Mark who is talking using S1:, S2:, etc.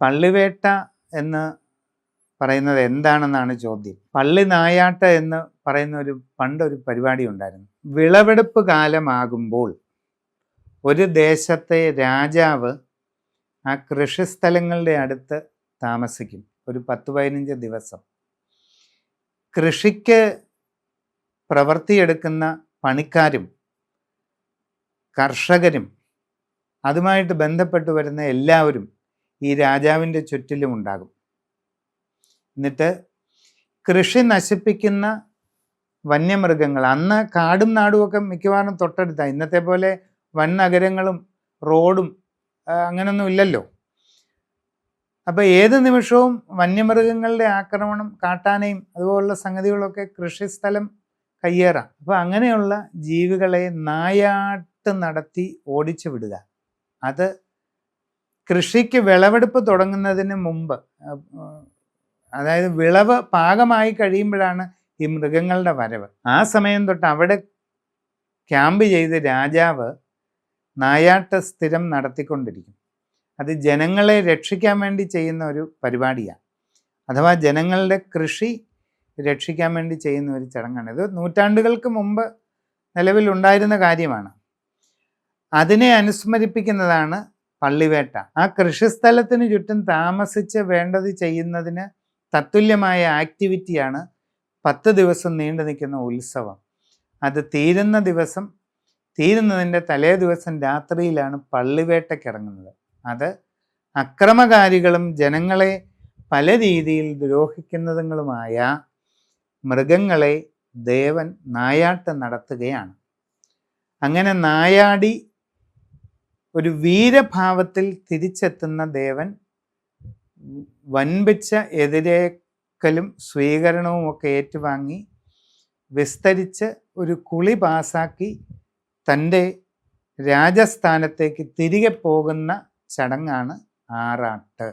S1: പള്ളിവേട്ട എന്ന് പറയുന്നത് എന്താണെന്നാണ് ചോദ്യം. പള്ളി നായാട്ട് എന്ന് പറയുന്ന പണ്ടൊരു പരിപാടി ഉണ്ടായിരുന്നു. വിളവെടുപ്പ് കാലമാകുമ്പോൾ ഒരു ദേശത്തെ രാജാവ് ആ കൃഷിസ്ഥലങ്ങളുടെ അടുത്ത് താമസിക്കും. ഒരു 10-15 ദിവസം. കൃഷിക്ക് പ്രവർത്തിയെടുക്കുന്ന പണിക്കാരും കർഷകരും അതുമായിട്ട് ബന്ധപ്പെട്ട് വരുന്ന എല്ലാവരും ഈ രാജാവിൻ്റെ ചുറ്റിലും ഉണ്ടാകും. എന്നിട്ട് കൃഷി നശിപ്പിക്കുന്ന വന്യമൃഗങ്ങൾ, അന്ന് കാടും നാടുമൊക്കെ മിക്കവാറും തൊട്ടടുത്താണ്. ഇന്നത്തെ പോലെ വൻ നഗരങ്ങളും റോഡും അങ്ങനൊന്നും ഇല്ലല്ലോ. അപ്പോൾ ഏത് നിമിഷവും വന്യമൃഗങ്ങളുടെ ആക്രമണം, കാട്ടാനയും അതുപോലുള്ള സംഗതികളൊക്കെ കൃഷിസ്ഥലം കയ്യേറാം. അപ്പോൾ അങ്ങനെയുള്ള ജീവികളെ നായാട്ട് നടത്തി ഓടിച്ചു വിടുക, അത് കൃഷിക്ക് വിളവെടുപ്പ് തുടങ്ങുന്നതിന് മുമ്പ്, അതായത് വിളവ് പാകമായി കഴിയുമ്പോഴാണ് ഈ മൃഗങ്ങളുടെ വരവ്. ആ സമയം തൊട്ട് അവിടെ ക്യാമ്പ് ചെയ്ത് രാജാവ് നായാട്ട് സ്ഥിരം നടത്തിക്കൊണ്ടിരിക്കും. അത് ജനങ്ങളെ രക്ഷിക്കാൻ വേണ്ടി ചെയ്യുന്ന ഒരു പരിപാടിയാണ്. അഥവാ ജനങ്ങളുടെ കൃഷി രക്ഷിക്കാൻ വേണ്ടി ചെയ്യുന്ന ഒരു ചടങ്ങാണ്. ഇത് നൂറ്റാണ്ടുകൾക്ക് മുമ്പ് നിലവിലുണ്ടായിരുന്ന കാര്യമാണ്. അതിനെ അനുസ്മരിപ്പിക്കുന്നതാണ് പള്ളിവേട്ട. ആ കൃഷിസ്ഥലത്തിന് ചുറ്റും താമസിച്ച് വേണ്ടത് ചെയ്യുന്നതിന് തത്തുല്യമായ ആക്ടിവിറ്റിയാണ് 10 ദിവസം നീണ്ടു നിൽക്കുന്ന ഉത്സവം. അത് തീരുന്നതിൻ്റെ തലേ ദിവസം രാത്രിയിലാണ് പള്ളിവേട്ടയ്ക്കിറങ്ങുന്നത്. അത് അക്രമകാരികളും ജനങ്ങളെ പല രീതിയിൽ ദ്രോഹിക്കുന്നതുങ്ങളുമായ മൃഗങ്ങളെ ദേവൻ നായാട്ട് നടത്തുകയാണ്. അങ്ങനെ നായാടി ഒരു വീരഭാവത്തിൽ തിരിച്ചെത്തുന്ന ദേവൻ വൻപിച്ച എതിരേക്കലും സ്വീകരണവും ഒക്കെ ഏറ്റുവാങ്ങി വിസ്തരിച്ച് ഒരു കുളി പാസാക്കി തൻ്റെ രാജസ്ഥാനത്തേക്ക് തിരികെ പോകുന്ന ചടങ്ങാണ് ആറാട്ട്.